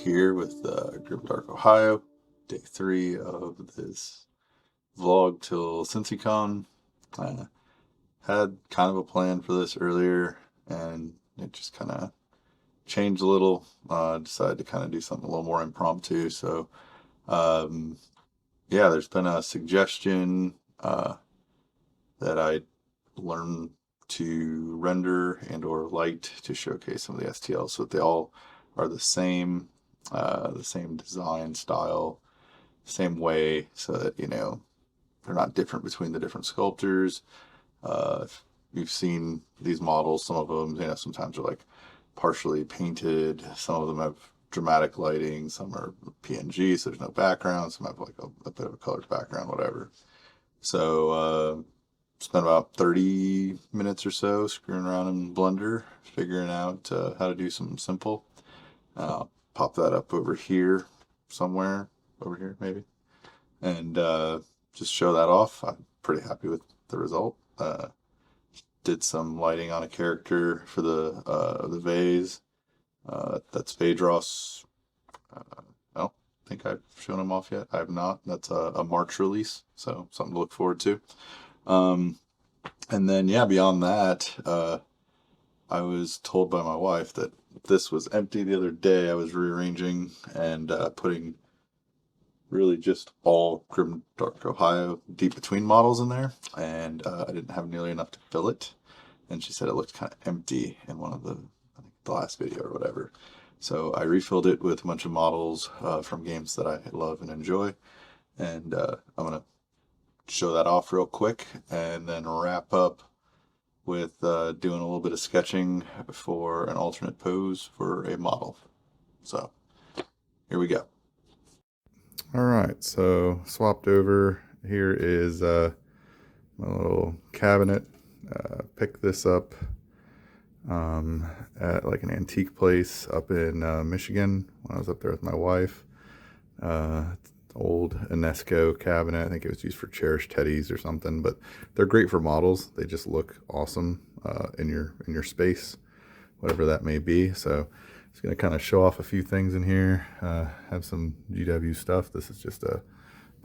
here with Grimdark, Ohio. Day 3 of this vlog till CincyCon. I had kind of a plan for this earlier, and it just kind of changed a little. Decided to kind of do something a little more impromptu. So, yeah, there's been a suggestion that I learn to render and or light to showcase some of the STLs so that they all are the same design style, same way, so that, you know, they're not different between the different sculptors. If you've seen these models, some of them, you know, sometimes are like partially painted, some of them have dramatic lighting, some are PNG, so there's no background, some have like a bit of a colored background, whatever. So spent about 30 minutes or so screwing around in Blender, figuring out how to do something simple. Pop that up over here somewhere, over here maybe, and just show that off. I'm pretty happy with the result. Did some lighting on a character for the vase. That's Phaedros. I don't think I've shown him off yet. I have not. That's a March release, so something to look forward to. And then, yeah, beyond that, I was told by my wife that this was empty the other day. I was rearranging and putting really just all Grimdark, Ohio deep between models in there, and I didn't have nearly enough to fill it. And she said it looked kind of empty in one of I think the last video or whatever. So I refilled it with a bunch of models from games that I love and enjoy, and I'm gonna show that off real quick and then wrap up with doing a little bit of sketching for an alternate pose for a model. So here we go. All right, so swapped over. Here is my little cabinet. Picked this up at like an antique place up in Michigan when I was up there with my wife. Old Enesco cabinet. I think it was used for cherished teddies or something, but they're great for models. They just look awesome in your space, whatever that may be. So just gonna kind of show off a few things in here. Have some GW stuff. This is just a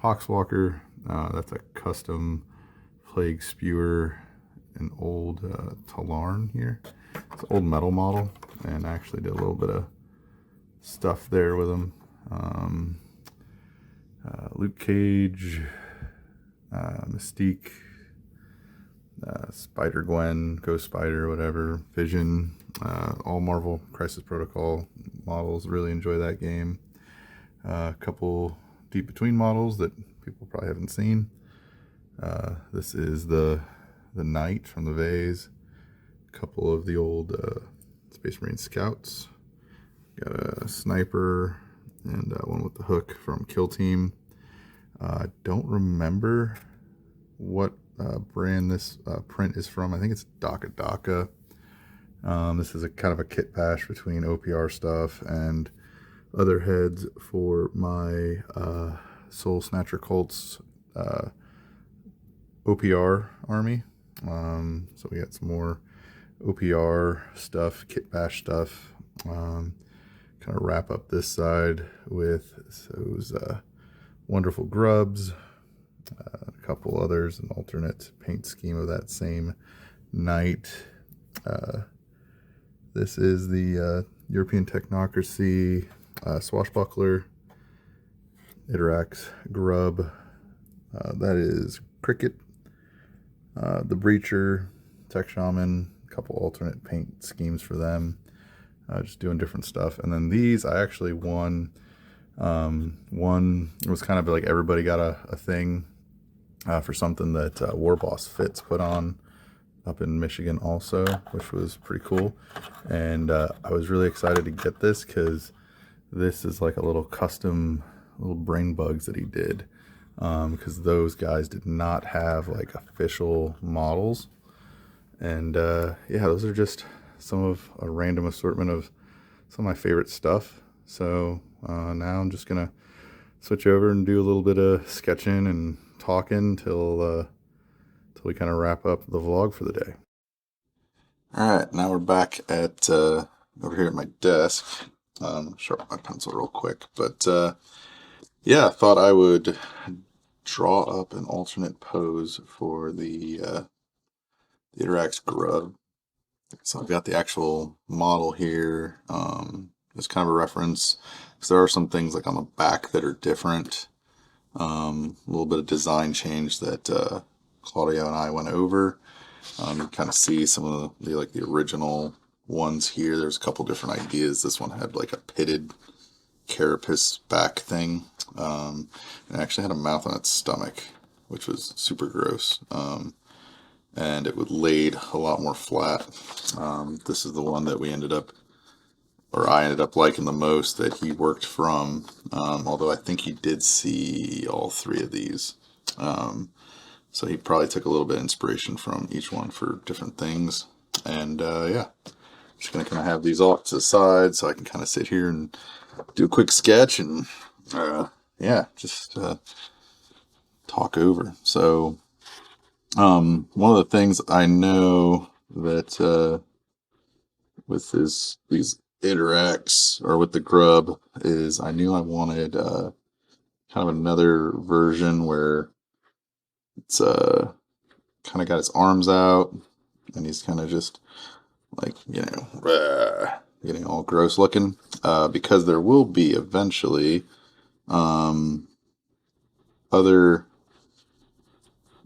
Poxwalker. That's a custom plague spewer, an old Talarn here. It's an old metal model, and I actually did a little bit of stuff there with them. Luke Cage, Mystique, Spider-Gwen, Ghost Spider, whatever, Vision, all Marvel Crisis Protocol models. Really enjoy that game. A couple deep between models that people probably haven't seen. This is the Knight from the vase. A couple of the old Space Marine Scouts. Got a Sniper and one with the hook from Kill Team. I don't remember what brand this print is from. I think it's Daka Daka. This is a kind of a kit bash between OPR stuff and other heads for my Soul Snatcher Cults OPR army. So we got some more OPR stuff, kit bash stuff. Kind of wrap up this side with those wonderful grubs, a couple others, an alternate paint scheme of that same Knight. This is the European Technocracy Swashbuckler, Iterax Grub. That is Cricket, the Breacher, Tech Shaman, a couple alternate paint schemes for them. Just doing different stuff. And then these I actually won. One was kind of like everybody got a thing for something that Warboss Fitz put on up in Michigan also, which was pretty cool. And I was really excited to get this because this is like a little custom little brain bugs that he did, because those guys did not have like official models. And yeah, those are just some of a random assortment of some of my favorite stuff. So now I'm just gonna switch over and do a little bit of sketching and talking till we kind of wrap up the vlog for the day. All right, now we're back at over here at my desk. Sharpen my pencil real quick, but yeah, I thought I would draw up an alternate pose for the Iterax grub. So I've got the actual model here. It's kind of a reference because there are some things like on the back that are different. A little bit of design change that Claudio and I went over. You kind of see some of the original ones here. There's a couple different ideas. This one had like a pitted carapace back thing. And it actually had a mouth on its stomach, which was super gross. And it would laid a lot more flat. This is the one that we ended up, or I ended up liking the most that he worked from, although I think he did see all three of these. So he probably took a little bit of inspiration from each one for different things. And yeah, just gonna kind of have these off to the side so I can kind of sit here and do a quick sketch and yeah, just talk over. So one of the things I know that with these Iterax or with the grub is I knew I wanted kind of another version where it's kind of got his arms out and he's kind of just like, you know, getting all gross looking, because there will be eventually other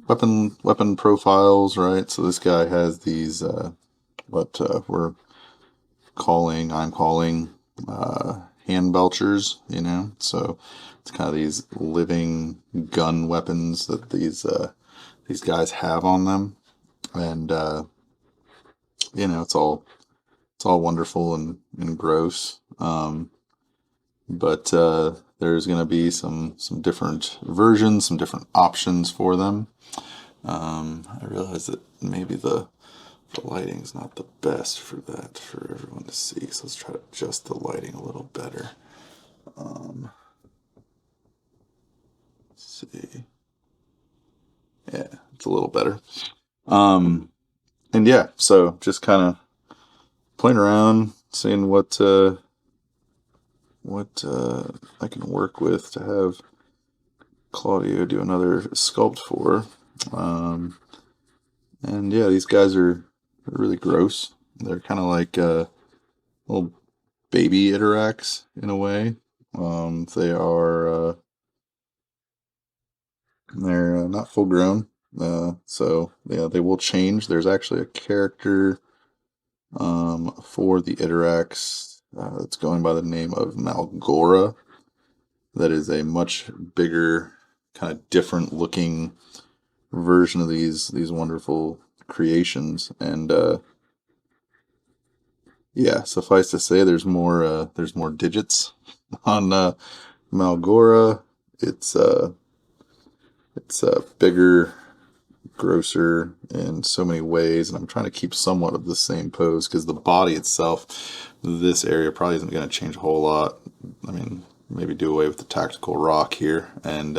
weapon profiles, right? So this guy has these what I'm calling hand belchers, you know. So it's kind of these living gun weapons that these guys have on them, and you know, it's all wonderful and gross. But there's going to be some different versions, some different options for them. I realize that maybe the lighting is not the best for that for everyone to see, so let's try to adjust the lighting a little better. Let's see. Yeah, it's a little better. And yeah, so just kind of playing around, seeing what I can work with to have Claudio do another sculpt for. And yeah, these guys are really gross. They're kind of like little baby Iterax in a way. They are they're not full grown, so yeah, they will change. There's actually a character for the Iterax that's going by the name of Malgora. That is a much bigger, kind of different looking version of these wonderful creations, and yeah, suffice to say, there's more digits on Malgora. It's bigger, grosser in so many ways, and I'm trying to keep somewhat of the same pose because the body itself, this area probably isn't going to change a whole lot. I mean, maybe do away with the tactical rock here, and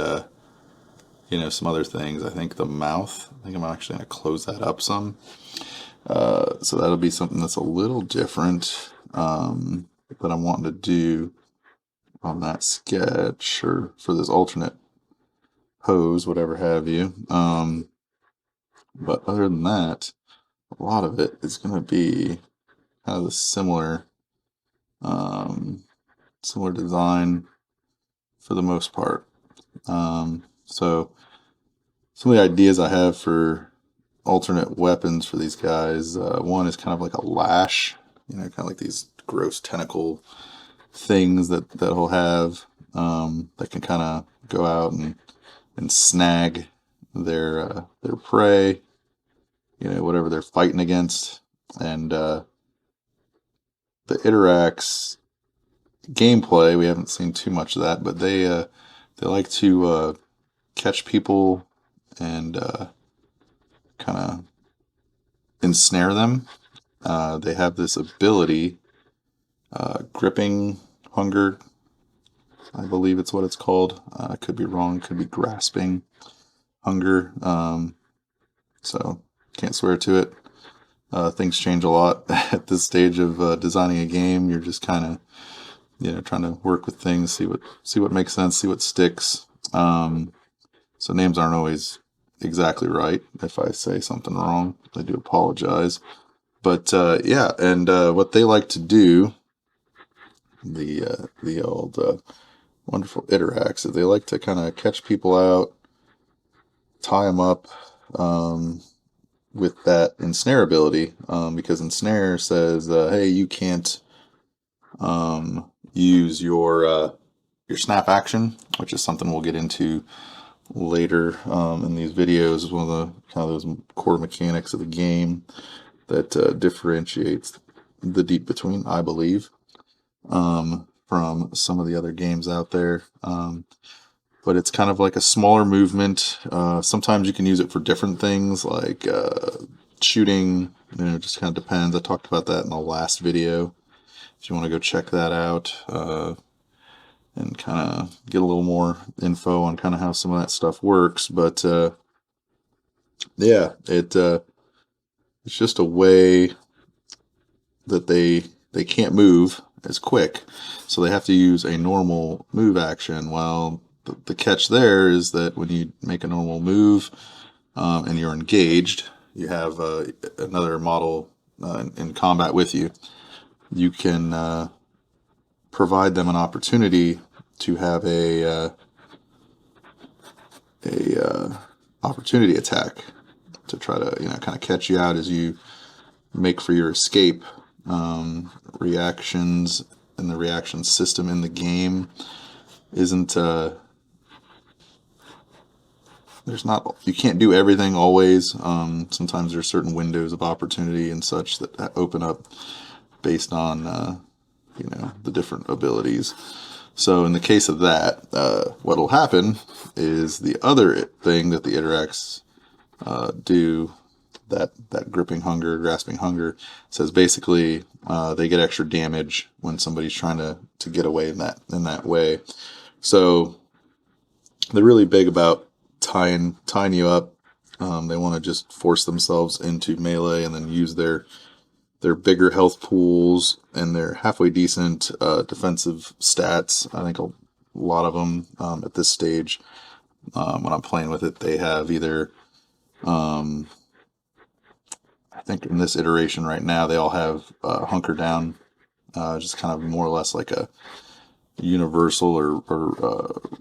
you know, some other things. I think the mouth, I think I'm actually going to close that up some. So that'll be something that's a little different that I'm wanting to do on that sketch or for this alternate pose, whatever have you. But other than that, a lot of it is going to be kind of the similar design for the most part. So some of the ideas I have for alternate weapons for these guys, one is kind of like a lash, you know, kind of like these gross tentacle things that he'll have that can kind of go out and snag their prey, you know, whatever they're fighting against. And the Iterax gameplay, we haven't seen too much of that, but they like to catch people and kind of ensnare them. They have this ability, gripping hunger, I believe it's what it's called. I could be wrong, could be grasping hunger. So can't swear to it. Things change a lot at this stage of designing a game. You're just kind of trying to work with things, see what makes sense, see what sticks. So names aren't always exactly right. If I say something wrong, I do apologize. But yeah, and what they like to do, the old wonderful Iterax, is they like to kind of catch people out, tie them up with that ensnare ability, because ensnare says, hey, you can't use your snap action, which is something we'll get into later in these videos. Is one of the kind of those core mechanics of the game that differentiates the deep between, I believe, from some of the other games out there. But it's kind of like a smaller movement. Sometimes you can use it for different things, like shooting. It just kind of depends. I talked about that in the last video. If you want to go check that out and kind of get a little more info on kind of how some of that stuff works. But yeah, it's just a way that they can't move as quick, so they have to use a normal move action. Well, the catch there is that when you make a normal move and you're engaged, you have another model in combat with you. You can provide them an opportunity to have a opportunity attack to try to kind of catch you out as you make for your escape. Reactions and the reaction system in the game isn't you can't do everything always. Sometimes there's certain windows of opportunity and such that open up based on the different abilities. So in the case of that, what'll happen is the other thing that the Iterax do, that gripping hunger, grasping hunger, says basically they get extra damage when somebody's trying to get away in that way. So they're really big about tying you up. They want to just force themselves into melee and then use their bigger health pools and their halfway decent defensive stats. I think a lot of them at this stage, when I'm playing with it, they have either I think in this iteration right now, they all have hunker down, just kind of more or less like a universal or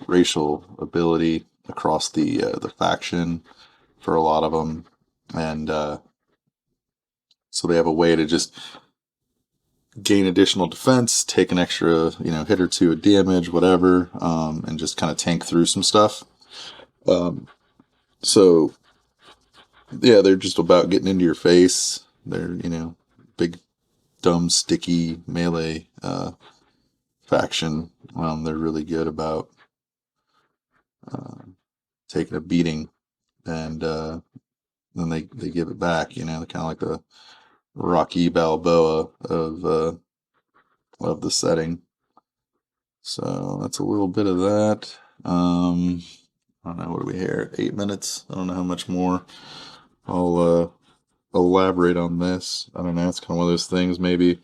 racial ability across the faction for a lot of them. And so they have a way to just gain additional defense, take an extra hit or two of damage, whatever, and just kind of tank through some stuff. So yeah, they're just about getting into your face. They're big, dumb, sticky melee faction. They're really good about taking a beating, and then they give it back. They're kind of like the Rocky Balboa of the setting. So that's a little bit of that. I don't know, what are we here? 8 minutes. I don't know how much more I'll elaborate on this. I don't know. It's kind of one of those things, maybe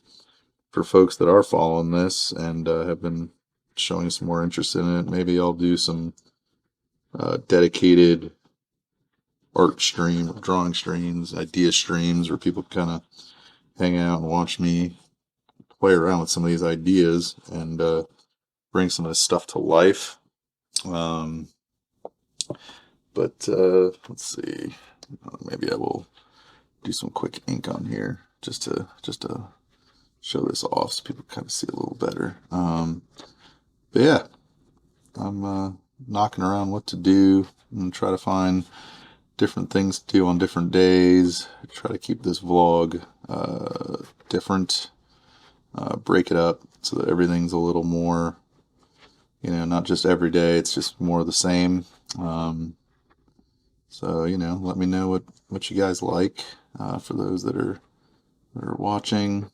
for folks that are following this and have been showing some more interest in it, maybe I'll do some dedicated art stream, drawing streams, idea streams, where people kind of hang out and watch me play around with some of these ideas and bring some of this stuff to life. But let's see. Maybe I will do some quick ink on here just to show this off so people kind of see a little better. But yeah, I'm knocking around what to do and try to find different things to do on different days. Try to keep this vlog different, break it up so that everything's a little more, not just every day. It's just more of the same. So let me know what you guys like. For those that are watching,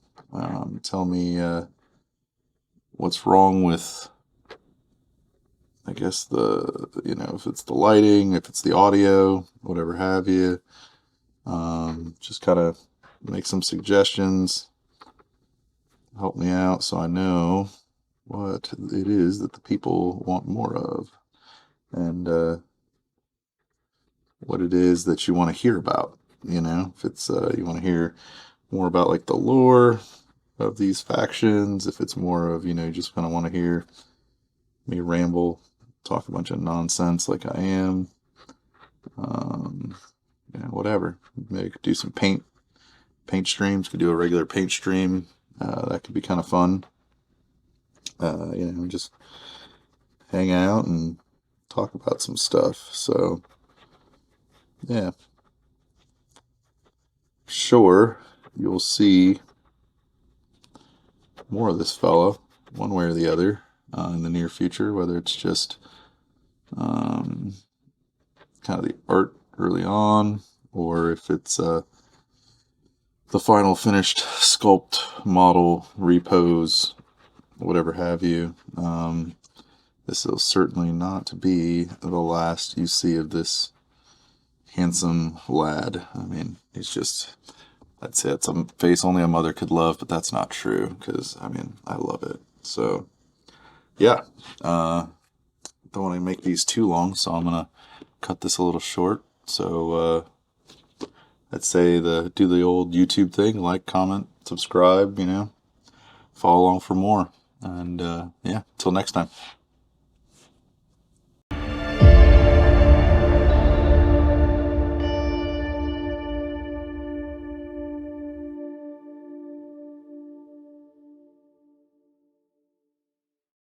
tell me what's wrong with, I guess, if it's the lighting, if it's the audio, whatever have you. Just kind of make some suggestions, help me out so I know what it is that the people want more of, and what it is that you want to hear about. You know, if it's you want to hear more about like the lore of these factions, if it's more of, you know, you just kind of want to hear me ramble, talk a bunch of nonsense like I am, you know, whatever. Maybe could do some paint streams. Could do a regular paint stream. That could be kind of fun. You know, just hang out and talk about some stuff. So, yeah, sure, you'll see more of this fella, one way or the other, in the near future, whether it's just kind of the art early on, or if it's the final finished sculpt model, repose, whatever have you. This will certainly not be the last you see of this handsome lad. I mean, he's just, I'd say it's a face only a mother could love, but that's not true, because, I mean, I love it. So, yeah, don't want to make these too long, so I'm going to cut this a little short. So, I'd say do the old YouTube thing, like, comment, subscribe, you know, follow along for more. And, yeah, till next time.